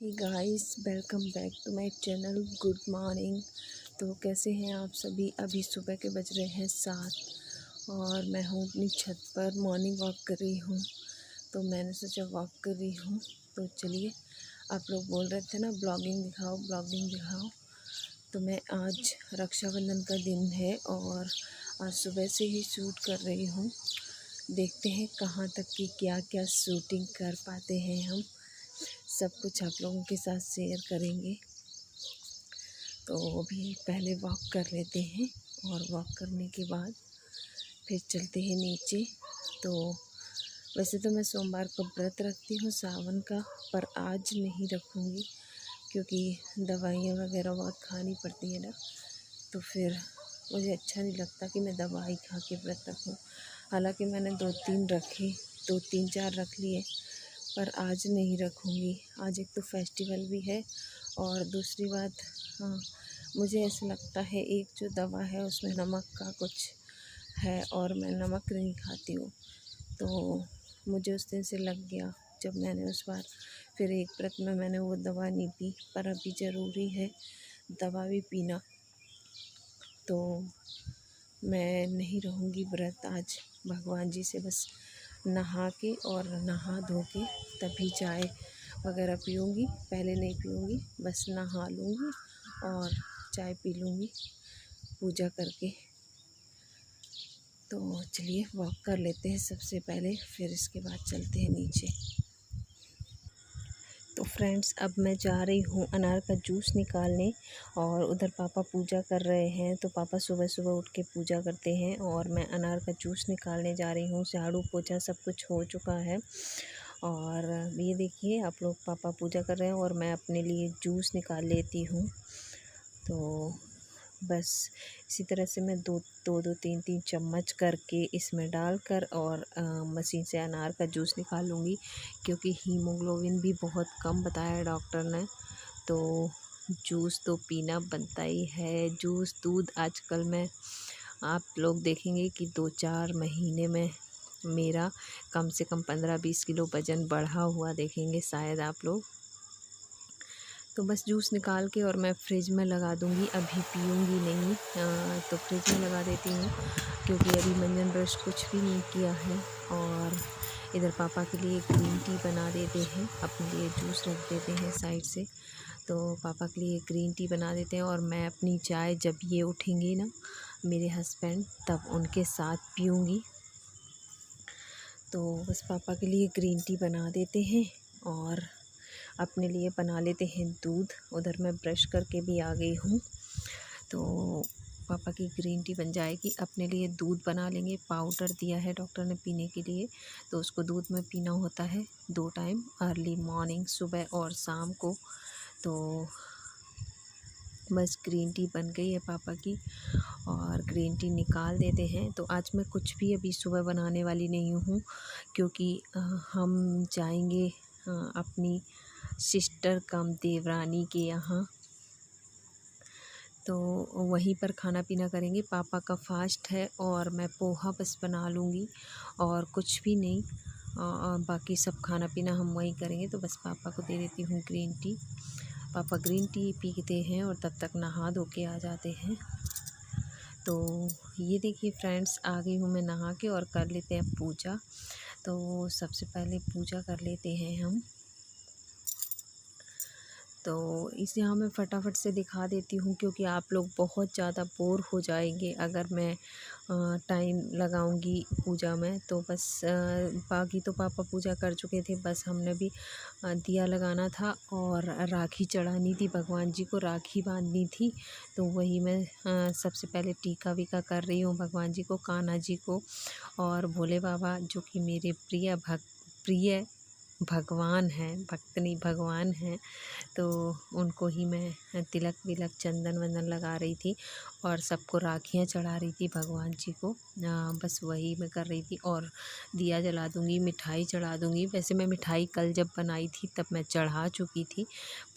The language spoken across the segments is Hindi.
Hey guys, welcome back to my channel. Good morning. तो कैसे हैं आप सभी? अभी सुबह के बज रहे हैं 7 और मैं हूँ अपनी छत पर मॉर्निंग वॉक कर रही हूँ। तो मैंने सोचा वॉक कर रही हूँ तो चलिए, आप लोग बोल रहे थे ना ब्लॉगिंग दिखाओ ब्लॉगिंग दिखाओ। तो मैं आज रक्षाबंधन का दिन है और आज सुबह से ही शूट कर रही हूँ। देखते हैं कहाँ तक की क्या क्या शूटिंग कर पाते हैं हम। सब कुछ आप लोगों के साथ शेयर करेंगे। तो अभी पहले वॉक कर लेते हैं और वॉक करने के बाद फिर चलते हैं नीचे। तो वैसे तो मैं सोमवार को व्रत रखती हूँ सावन का, पर आज नहीं रखूँगी क्योंकि दवाइयाँ वगैरह बहुत खानी पड़ती है ना। तो फिर मुझे अच्छा नहीं लगता कि मैं दवाई खा के व्रत रखूँ। हालांकि मैंने 2-3 रखे, 2-3-4 रख लिए, पर आज नहीं रखूँगी। आज एक तो फेस्टिवल भी है और दूसरी बात, हाँ, मुझे ऐसा लगता है एक जो दवा है उसमें नमक का कुछ है और मैं नमक नहीं खाती हूँ। तो मुझे उस दिन से लग गया जब मैंने उस बार फिर एक व्रत में मैंने वो दवा नहीं पी, पर अभी ज़रूरी है दवा भी पीना। तो मैं नहीं रहूँगी व्रत आज। भगवान जी से बस नहा के और नहा धो के तभी चाय वगैरह पीऊँगी। पहले नहीं पीऊँगी, बस नहा लूँगी और चाय पी लूँगी पूजा करके। तो चलिए वॉक कर लेते हैं सबसे पहले, फिर इसके बाद चलते हैं नीचे। तो फ्रेंड्स, अब मैं जा रही हूँ अनार का जूस निकालने और उधर पापा पूजा कर रहे हैं। तो पापा सुबह सुबह उठ के पूजा करते हैं और मैं अनार का जूस निकालने जा रही हूँ। झाड़ू पोछा सब कुछ हो चुका है और ये देखिए आप लोग, पापा पूजा कर रहे हैं और मैं अपने लिए जूस निकाल लेती हूँ। तो बस इसी तरह से मैं दो दो 3-3 चम्मच करके इसमें डालकर और मशीन से अनार का जूस निकालूंगी क्योंकि हीमोग्लोबिन भी बहुत कम बताया है डॉक्टर ने। तो जूस तो पीना बनता ही है। जूस दूध आजकल मैं, आप लोग देखेंगे कि 2-4 महीने में मेरा कम से कम 15-20 किलो वज़न बढ़ा हुआ देखेंगे शायद आप लोग। तो बस जूस निकाल के और मैं फ्रिज में लगा दूँगी, अभी पीऊँगी नहीं। तो फ्रिज में लगा देती हूँ क्योंकि अभी मंजन ब्रश कुछ भी नहीं किया है। और इधर पापा के लिए ग्रीन टी बना देते हैं, अपने लिए जूस रख देते हैं साइड से। तो पापा के लिए ग्रीन टी बना देते हैं और मैं अपनी चाय जब ये उठेंगे ना मेरे हस्बैंड, तब उनके साथ पीऊँगी। तो बस पापा के लिए ग्रीन टी बना देते हैं और अपने लिए बना लेते हैं दूध। उधर मैं ब्रश करके भी आ गई हूँ। तो पापा की ग्रीन टी बन जाएगी, अपने लिए दूध बना लेंगे। पाउडर दिया है डॉक्टर ने पीने के लिए, तो उसको दूध में पीना होता है 2 टाइम, अर्ली मॉर्निंग सुबह और शाम को। तो बस ग्रीन टी बन गई है पापा की और ग्रीन टी निकाल देते हैं। तो आज मैं कुछ भी अभी सुबह बनाने वाली नहीं हूँ क्योंकि हम जाएंगे अपनी सिस्टर कम देवरानी के यहाँ। तो वहीं पर खाना पीना करेंगे। पापा का फास्ट है और मैं पोहा बस बना लूँगी और कुछ भी नहीं। बाकी सब खाना पीना हम वहीं करेंगे। तो बस पापा को दे देती हूँ ग्रीन टी। पापा ग्रीन टी पीते हैं और तब तक नहा धो के आ जाते हैं। तो ये देखिए फ्रेंड्स, आ गई हूँ मैं नहा के और कर लेते हैं पूजा। तो सबसे पहले पूजा कर लेते हैं हम। तो इसे यहाँ मैं फटाफट से दिखा देती हूँ क्योंकि आप लोग बहुत ज़्यादा बोर हो जाएंगे अगर मैं टाइम लगाऊंगी पूजा में। तो बस बाकी तो पापा पूजा कर चुके थे, बस हमने भी दिया लगाना था और राखी चढ़ानी थी, भगवान जी को राखी बांधनी थी। तो वही मैं सबसे पहले टीका वीका कर रही हूँ भगवान जी को, कान्हा जी को और भोले बाबा जो कि मेरे प्रिय भगवान हैं, भक्त नहीं भगवान हैं। तो उनको ही मैं तिलक विलक चंदन वंदन लगा रही थी और सबको राखियाँ चढ़ा रही थी भगवान जी को। बस वही मैं कर रही थी और दिया जला दूँगी, मिठाई चढ़ा दूँगी। वैसे मैं मिठाई कल जब बनाई थी तब मैं चढ़ा चुकी थी,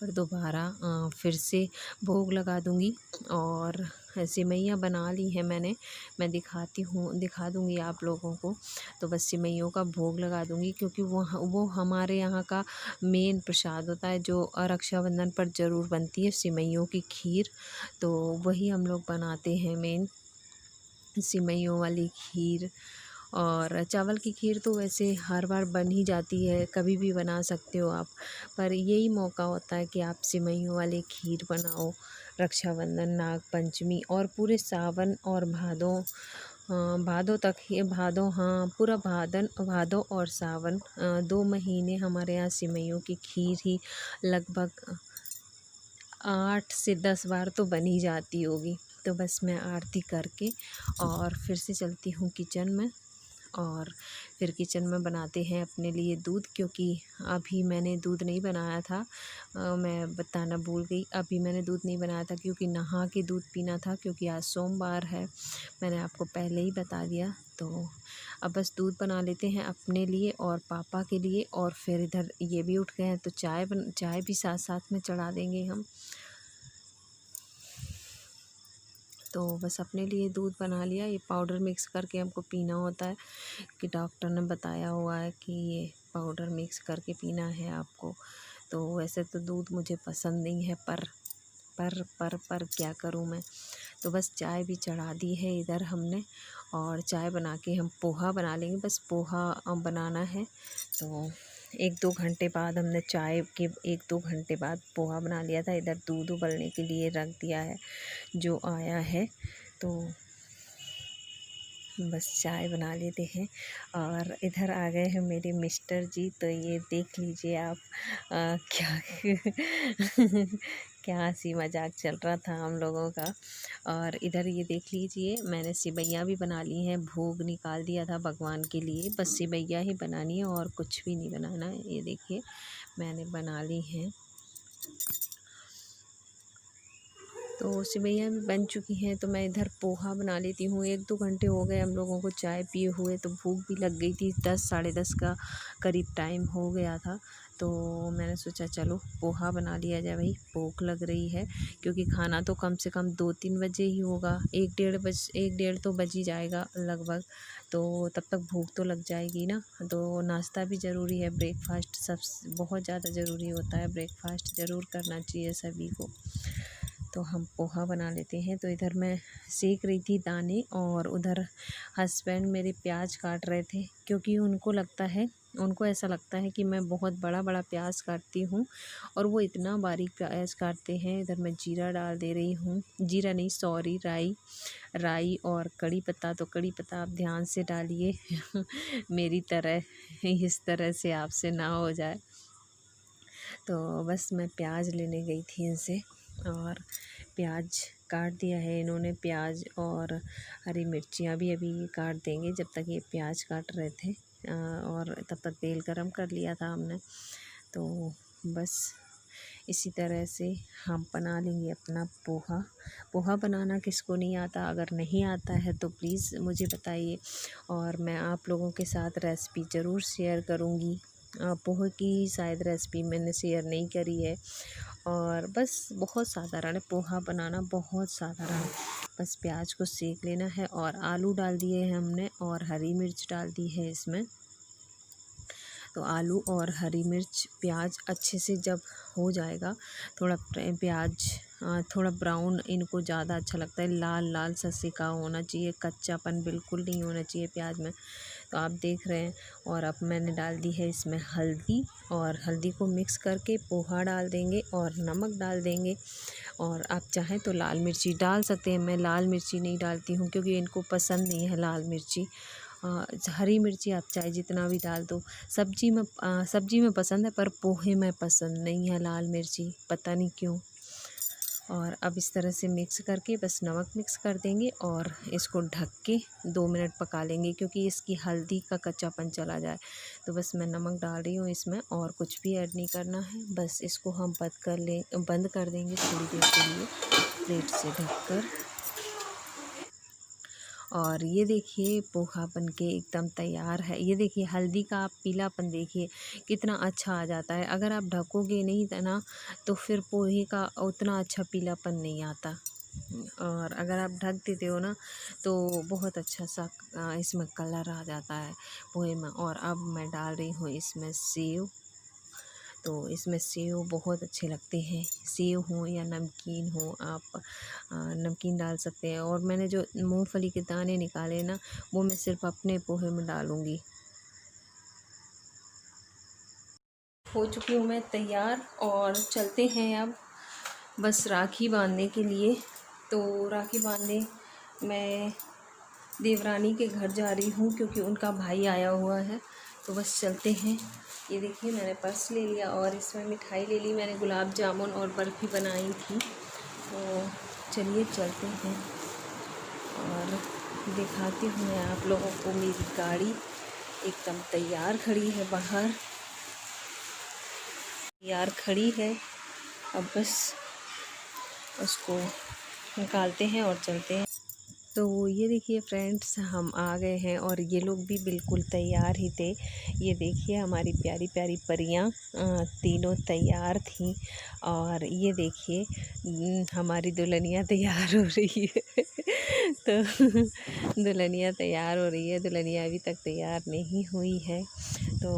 पर दोबारा फिर से भोग लगा दूँगी। और सिवैयाँ बना ली है मैंने, मैं दिखा दूँगी आप लोगों को। तो बस सिवैयों का भोग लगा दूँगी क्योंकि वो हमारे यहाँ का मेन प्रसाद होता है जो रक्षाबंधन पर ज़रूर बनती है, सिवैयों की खीर। तो वही हम लोग बनाते हैं मेन, सिवैयों वाली खीर। और चावल की खीर तो वैसे हर बार बन ही जाती है, कभी भी बना सकते हो आप, पर यही मौका होता है कि आप सिवैयों वाली खीर बनाओ। रक्षाबंधन, नाग पंचमी और पूरे सावन और भादों, भादों तक ही, भादों, हाँ पूरा भादों और सावन, 2 महीने हमारे यहाँ सिवैयों की खीर ही लगभग 8 से 10 बार तो बन ही जाती होगी। तो बस मैं आरती करके और फिर से चलती हूँ किचन में, और फिर किचन में बनाते हैं अपने लिए दूध, क्योंकि अभी मैंने दूध नहीं बनाया था। मैं बताना भूल गई, अभी मैंने दूध नहीं बनाया था क्योंकि नहा के दूध पीना था, क्योंकि आज सोमवार है, मैंने आपको पहले ही बता दिया। तो अब बस दूध बना लेते हैं अपने लिए और पापा के लिए, और फिर इधर ये भी उठ गए हैं तो चाय भी साथ साथ में चढ़ा देंगे हम। तो बस अपने लिए दूध बना लिया। ये पाउडर मिक्स करके हमको पीना होता है, कि डॉक्टर ने बताया हुआ है कि ये पाउडर मिक्स करके पीना है आपको। तो वैसे तो दूध मुझे पसंद नहीं है, पर क्या करूँ मैं। तो बस चाय भी चढ़ा दी है इधर हमने, और चाय बना के हम पोहा बना लेंगे। बस पोहा बनाना है, तो 1-2 घंटे बाद हमने चाय के 1-2 घंटे बाद पोहा बना लिया था। इधर दूध उबलने के लिए रख दिया है, जो आया है। तो बस चाय बना लेते हैं। और इधर आ गए हैं मेरे मिस्टर जी, तो ये देख लीजिए आप, क्या क्या हंसी मजाक चल रहा था हम लोगों का। और इधर ये देख लीजिए, मैंने सिवैयाँ भी बना ली हैं, भोग निकाल दिया था भगवान के लिए। बस सिवैयाँ ही बनानी है और कुछ भी नहीं बनाना है। ये देखिए मैंने बना ली हैं, तो सिवैयाँ भी बन चुकी हैं। तो मैं इधर पोहा बना लेती हूँ। 1-2 घंटे हो गए हम लोगों को चाय पिए हुए, तो भूख भी लग गई थी, 10 साढ़े 10 का करीब टाइम हो गया था। तो मैंने सोचा चलो पोहा बना लिया जाए, भाई भूख लग रही है, क्योंकि खाना तो कम से कम 2-3 बजे ही होगा, 1 डेढ़ तो बज ही जाएगा लगभग। तो तब तक भूख तो लग जाएगी ना। तो नाश्ता भी ज़रूरी है, ब्रेकफास्ट सब बहुत ज़्यादा ज़रूरी होता है, ब्रेकफास्ट ज़रूर करना चाहिए सभी को। तो हम पोहा बना लेते हैं। तो इधर मैं सेक रही थी दाने, और उधर हस्बैंड मेरे प्याज काट रहे थे, क्योंकि उनको ऐसा लगता है कि मैं बहुत बड़ा बड़ा प्याज काटती हूँ, और वो इतना बारीक प्याज काटते हैं। इधर मैं जीरा डाल दे रही हूँ, जीरा नहीं सॉरी, राई और कड़ी पत्ता। तो कड़ी पत्ता आप ध्यान से डालिए मेरी तरह, इस तरह से आपसे ना हो जाए। तो बस मैं प्याज लेने गई थी इनसे, और प्याज काट दिया है इन्होंने, प्याज और हरी मिर्चियाँ भी अभी ये काट देंगे, जब तक ये प्याज काट रहे थे। और तब तक तेल गरम कर लिया था हमने। तो बस इसी तरह से हम बना लेंगे अपना पोहा। पोहा बनाना किसको नहीं आता, अगर नहीं आता है तो प्लीज़ मुझे बताइए, और मैं आप लोगों के साथ रेसिपी ज़रूर शेयर करूँगी। पोहे की शायद रेसिपी मैंने शेयर नहीं करी है। और बस बहुत साधारण है पोहा बनाना, बहुत साधारण है। बस प्याज को सेक लेना है, और आलू डाल दिए हैं हमने, और हरी मिर्च डाल दी है इसमें। तो आलू और हरी मिर्च प्याज अच्छे से जब हो जाएगा, थोड़ा प्याज थोड़ा ब्राउन, इनको ज़्यादा अच्छा लगता है, लाल लाल सा सेका होना चाहिए, कच्चापन बिल्कुल नहीं होना चाहिए प्याज में। तो आप देख रहे हैं। और अब मैंने डाल दी है इसमें हल्दी, और हल्दी को मिक्स करके पोहा डाल देंगे, और नमक डाल देंगे। और आप चाहें तो लाल मिर्ची डाल सकते हैं, मैं लाल मिर्ची नहीं डालती हूँ क्योंकि इनको पसंद नहीं है लाल मिर्ची। हरी मिर्ची आप चाहे जितना भी डाल दो। सब्जी में पसंद है, पर पोहे में पसंद नहीं है लाल मिर्ची, पता नहीं क्यों। और अब इस तरह से मिक्स करके बस नमक मिक्स कर देंगे, और इसको ढक के 2 मिनट पका लेंगे, क्योंकि इसकी हल्दी का कच्चापन चला जाए। तो बस मैं नमक डाल रही हूँ इसमें, और कुछ भी ऐड नहीं करना है। बस इसको हम बंद कर देंगे थोड़ी देर के लिए, प्लेट से ढककर। और ये देखिए पोहा बन के एकदम तैयार है। ये देखिए हल्दी का आप पीलापन देखिए कितना अच्छा आ जाता है। अगर आप ढकोगे नहीं ना, तो फिर पोहे का उतना अच्छा पीलापन नहीं आता। और अगर आप ढक देते हो ना तो बहुत अच्छा सा इसमें कलर आ जाता है पोहे में। और अब मैं डाल रही हूँ इसमें सेव। तो इसमें सेव बहुत अच्छे लगते हैं, सेव हो या नमकीन हो, आप नमकीन डाल सकते हैं। और मैंने जो मूंगफली के दाने निकाले ना, वो मैं सिर्फ अपने पोहे में डालूँगी। हो चुकी हूँ मैं तैयार और चलते हैं अब बस राखी बांधने के लिए। तो राखी बांधने मैं देवरानी के घर जा रही हूँ क्योंकि उनका भाई आया हुआ है। तो बस चलते हैं। ये देखिए मैंने पर्स ले लिया और इसमें मिठाई ले ली। मैंने गुलाब जामुन और बर्फ़ी बनाई थी। तो चलिए चलते हैं और दिखाती हूँ मैं आप लोगों को। मेरी गाड़ी एकदम तैयार खड़ी है बाहर, तैयार खड़ी है। अब बस उसको निकालते हैं और चलते हैं। तो ये देखिए फ्रेंड्स, हम आ गए हैं और ये लोग भी बिल्कुल तैयार ही थे। ये देखिए हमारी प्यारी प्यारी परियां तीनों तैयार थीं। और ये देखिए हमारी दुल्हनिया तैयार हो रही है। तो दुल्हनिया तैयार हो रही है, दुल्हनिया अभी तक तैयार नहीं हुई है। तो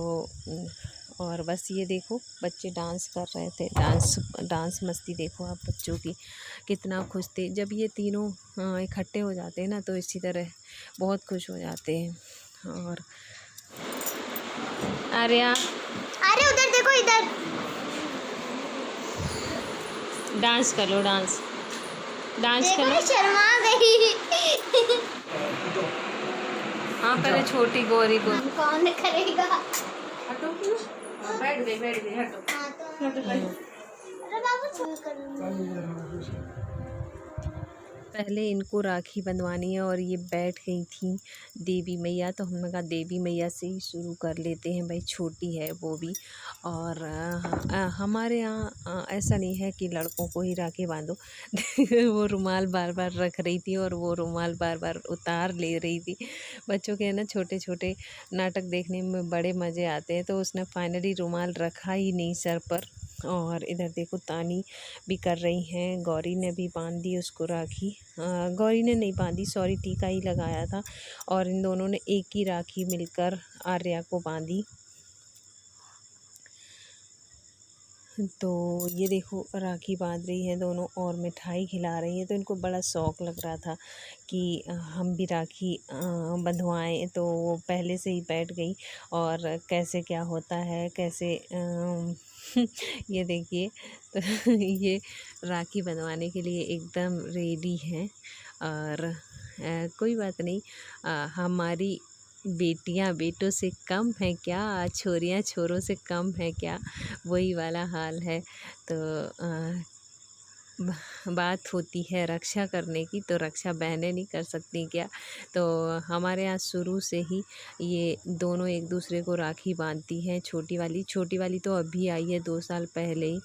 और बस ये देखो बच्चे डांस कर रहे थे। डांस मस्ती देखो आप बच्चों की, कितना खुश थे। जब ये तीनों इकट्ठे हो जाते हैं ना तो इसी तरह बहुत खुश हो जाते हैं। और आर्या, अरे उधर देखो, इधर डांस कर लो, डांस कर लो। शर्मा गई। हाँ पहले छोटी गौरी को। कौन करेगा? हटो, बैठ गई हटो। हाँ तो अरे बाबू चल कर। पहले इनको राखी बंधवानी है और ये बैठ गई थी देवी मैया। तो हमने कहा देवी मैया से ही शुरू कर लेते हैं, भाई छोटी है वो भी। और हमारे यहाँ ऐसा नहीं है कि लड़कों को ही राखी बांधो। वो रुमाल बार बार रख रही थी और वो रुमाल बार बार उतार ले रही थी। बच्चों के ना छोटे छोटे नाटक देखने में बड़े मज़े आते हैं। तो उसने फाइनली रुमाल रखा ही नहीं सर पर। और इधर देखो तानी भी कर रही हैं। गौरी ने भी बांध दी उसको राखी। गौरी ने नहीं बांधी, सॉरी, टीका ही लगाया था। और इन दोनों ने एक ही राखी मिलकर आर्या को बांधी। तो ये देखो राखी बांध रही हैं दोनों और मिठाई खिला रही हैं। तो इनको बड़ा शौक़ लग रहा था कि हम भी राखी बंधवाएँ। तो वो पहले से ही बैठ गई और कैसे क्या होता है, कैसे ये देखिए। तो ये राखी बंधवाने के लिए एकदम रेडी हैं। और कोई बात नहीं, हमारी बेटियां बेटों से कम है क्या, छोरियां छोरों से कम है क्या, वही वाला हाल है। तो बात होती है रक्षा करने की, तो रक्षा बहनें नहीं कर सकती क्या। तो हमारे यहाँ शुरू से ही ये दोनों एक दूसरे को राखी बांधती हैं। छोटी वाली तो अभी आई है 2 साल पहले ही,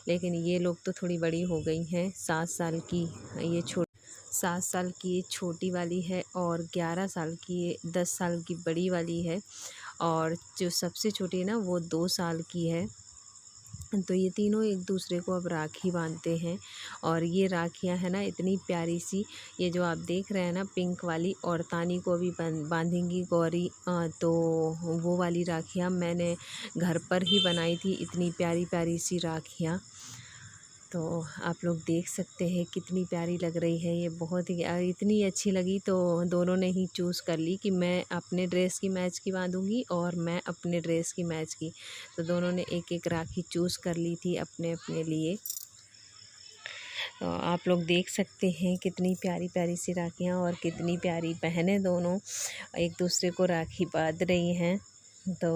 लेकिन ये लोग तो थोड़ी बड़ी हो गई हैं। 7 साल की ये 7 साल की ये छोटी वाली है और 11 साल की ये 10 साल की बड़ी वाली है। और जो सबसे छोटी है ना वो 2 साल की है। तो ये तीनों एक दूसरे को अब राखी बांधते हैं। और ये राखियां है ना इतनी प्यारी सी, ये जो आप देख रहे हैं ना पिंक वाली, और तानी को भी बांधेंगी गौरी। तो वो वाली राखियां मैंने घर पर ही बनाई थी, इतनी प्यारी प्यारी सी राखियां। तो आप लोग देख सकते हैं कितनी प्यारी लग रही है ये, बहुत ही इतनी अच्छी लगी। तो दोनों ने ही चूज़ कर ली कि मैं अपने ड्रेस की मैच की बांधूंगी और मैं अपने ड्रेस की मैच की। तो दोनों ने एक एक राखी चूज़ कर ली थी अपने अपने लिए। तो आप लोग देख सकते हैं कितनी प्यारी प्यारी सी राखियाँ और कितनी प्यारी बहनें दोनों एक दूसरे को राखी बांध रही हैं। तो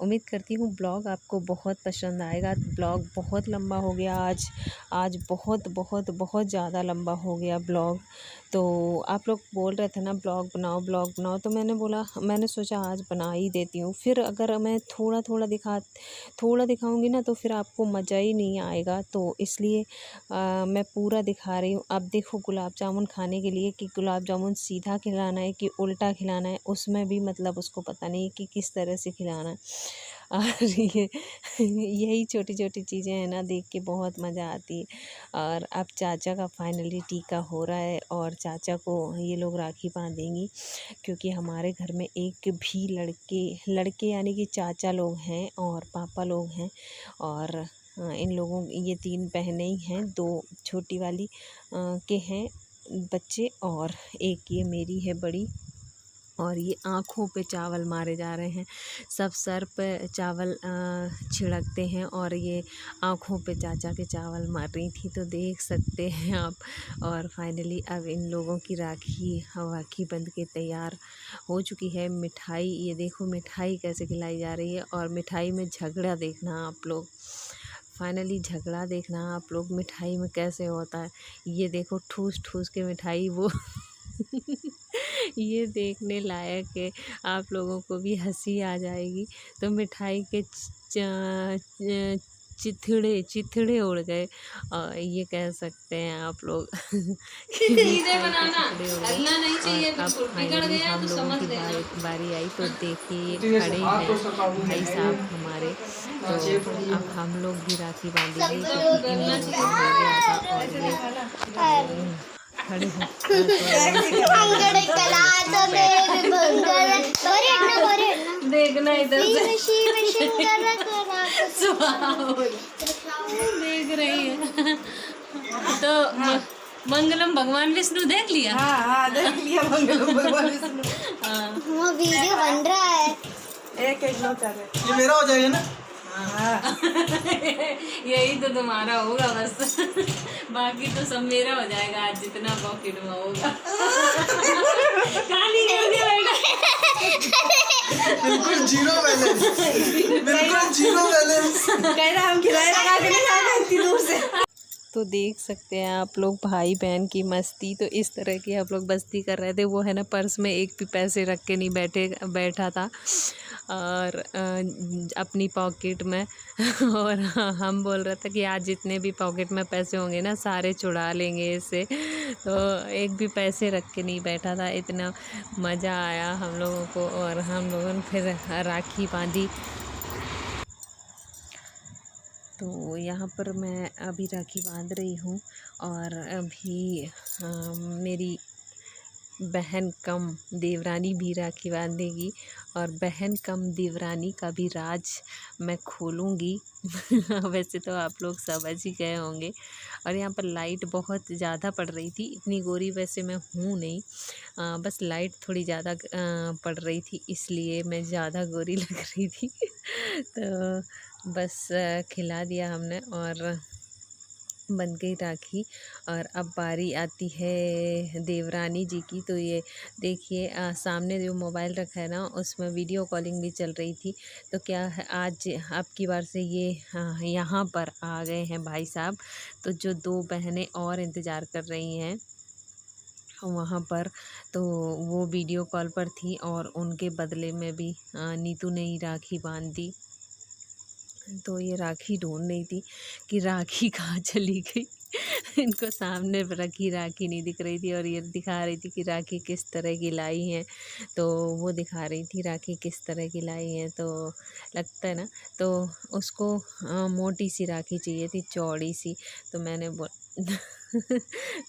उम्मीद करती हूँ ब्लॉग आपको बहुत पसंद आएगा। ब्लॉग बहुत लंबा हो गया आज बहुत बहुत बहुत ज़्यादा लंबा हो गया ब्लॉग। तो आप लोग बोल रहे थे ना ब्लॉग बनाओ, तो मैंने सोचा आज बना ही देती हूँ। फिर अगर मैं थोड़ा दिखाऊंगी ना तो फिर आपको मज़ा ही नहीं आएगा। तो इसलिए मैं पूरा दिखा रही हूँ। अब देखो गुलाब जामुन खाने के लिए कि गुलाब जामुन सीधा खिलाना है कि उल्टा खिलाना है, उसमें भी मतलब उसको पता नहीं कि किस तरह से खिलाना है। और ये यही छोटी छोटी चीज़ें हैं ना, देख के बहुत मज़ा आती है। और अब चाचा का फाइनली टीका हो रहा है और चाचा को ये लोग राखी बांधेंगी, क्योंकि हमारे घर में एक भी लड़के यानी कि चाचा लोग हैं और पापा लोग हैं। और इन लोगों ये 3 बहनें ही हैं, 2 छोटी वाली के हैं बच्चे और एक ये मेरी है बड़ी। और ये आँखों पे चावल मारे जा रहे हैं, सब सर पे चावल छिड़कते हैं और ये आँखों पे चाचा के चावल मार रही थी, तो देख सकते हैं आप। और फाइनली अब इन लोगों की राखी बंध के तैयार हो चुकी है। मिठाई ये देखो, मिठाई कैसे खिलाई जा रही है और मिठाई में झगड़ा देखना आप लोग, फाइनली झगड़ा देखना आप लोग मिठाई में कैसे होता है। ये देखो ठूस ठूस के मिठाई वो ये देखने लायक है, आप लोगों को भी हंसी आ जाएगी। तो मिठाई के चिथड़े उड़ गए, और ये कह सकते हैं आप लोग कि मिठाई के चिथड़े उड़ गए। और अब फाइनली हम लोगों की बारी आई, तो देखिए ये खड़े हैं भाई साहब हमारे, तो अब हम लोग भी राखी बांधेंगे क्योंकि इन लोगों को हो गया था। और ये खड़े देखना इधर से देख रही है। तो मंगलम भगवान विष्णु देख लिया। हाँ देख लिया मंगलम भगवान विष्णु। वो वीडियो बन रहा है, एक लो चले, ये मेरा हो जाएगा ना। यही तो तुम्हारा होगा बस, बाकी तो सब मेरा हो जाएगा आज जितना पॉकेट में होगा। बिल्कुल जीरो बैलेंस, बिल्कुल जीरो बैलेंस। कह रहा हम किराया लगा के नहीं आए इतनी दूर से। तो देख सकते हैं आप लोग भाई बहन की मस्ती, तो इस तरह की आप लोग मस्ती कर रहे थे। वो है ना पर्स में एक भी पैसे रख के नहीं बैठा था और अपनी पॉकेट में और हम बोल रहे थे कि आज जितने भी पॉकेट में पैसे होंगे ना सारे चुरा लेंगे इससे, तो एक भी पैसे रख के नहीं बैठा था। इतना मज़ा आया हम लोगों को और हम लोगों ने फिर राखी बांधी। तो यहाँ पर मैं अभी राखी बांध रही हूँ और अभी मेरी बहन कम देवरानी भी राखी बांधेगी और बहन कम देवरानी का भी राज मैं खोलूँगी। वैसे तो आप लोग समझ ही गए होंगे। और यहाँ पर लाइट बहुत ज़्यादा पड़ रही थी, इतनी गोरी वैसे मैं हूँ नहीं, बस लाइट थोड़ी ज़्यादा पड़ रही थी इसलिए मैं ज़्यादा गोरी लग रही थी। तो बस खिला दिया हमने और बन गई राखी। और अब बारी आती है देवरानी जी की। तो ये देखिए सामने जो मोबाइल रखा है ना उसमें वीडियो कॉलिंग भी चल रही थी। तो क्या है आज अब की बार से ये यहाँ पर आ गए हैं भाई साहब। तो जो 2 बहनें और इंतज़ार कर रही हैं वहाँ पर, तो वो वीडियो कॉल पर थी और उनके बदले में भी नीतू ने ही राखी बांध दी। तो ये राखी ढूंढ रही थी कि राखी कहाँ चली गई। इनको सामने रखी राखी नहीं दिख रही थी और ये दिखा रही थी कि राखी किस तरह की लाई है। तो वो दिखा रही थी राखी किस तरह की लाई है, तो लगता है ना, तो उसको मोटी सी राखी चाहिए थी, चौड़ी सी। तो मैंने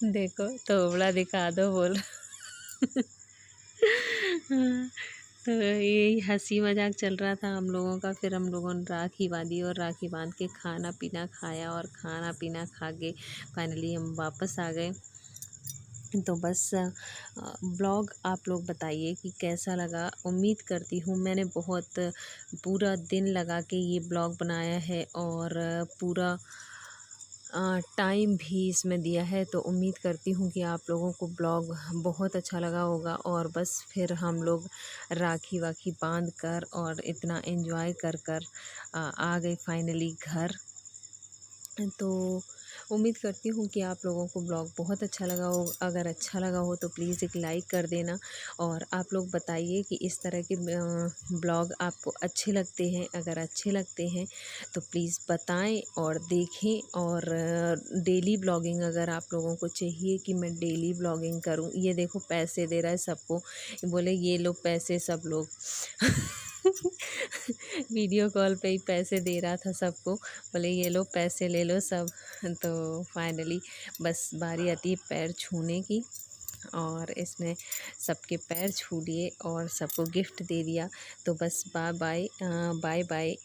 देखो थोबड़ा दिखा दो बोल। तो यही हंसी मजाक चल रहा था हम लोगों का। फिर हम लोगों ने राखी बांधी और राखी बांध के खाना पीना खाया और खाना पीना खा के फाइनली हम वापस आ गए। तो बस ब्लॉग आप लोग बताइए कि कैसा लगा। उम्मीद करती हूँ मैंने बहुत पूरा दिन लगा के ये ब्लॉग बनाया है और पूरा टाइम भी इसमें दिया है। तो उम्मीद करती हूँ कि आप लोगों को ब्लॉग बहुत अच्छा लगा होगा। और बस फिर हम लोग राखी वाखी बांध कर और इतना एंजॉय कर कर आ गए फाइनली घर। तो उम्मीद करती हूँ कि आप लोगों को ब्लॉग बहुत अच्छा लगा हो। अगर अच्छा लगा हो तो प्लीज़ एक लाइक कर देना और आप लोग बताइए कि इस तरह के ब्लॉग आपको अच्छे लगते हैं। अगर अच्छे लगते हैं तो प्लीज़ बताएं और देखें। और डेली ब्लॉगिंग अगर आप लोगों को चाहिए कि मैं डेली ब्लॉगिंग करूं, ये देखो पैसे दे रहा है सबको, बोले ये लो पैसे सब लोग। वीडियो कॉल पे ही पैसे दे रहा था सबको, बोले ये लो पैसे ले लो सब। तो फाइनली बस बारी आती है पैर छूने की, और इसमें सबके पैर छू लिए और सबको गिफ्ट दे दिया। तो बस बाय बाय बाय बाय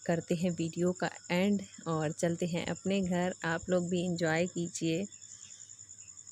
करते हैं वीडियो का एंड और चलते हैं अपने घर। आप लोग भी इंजॉय कीजिए।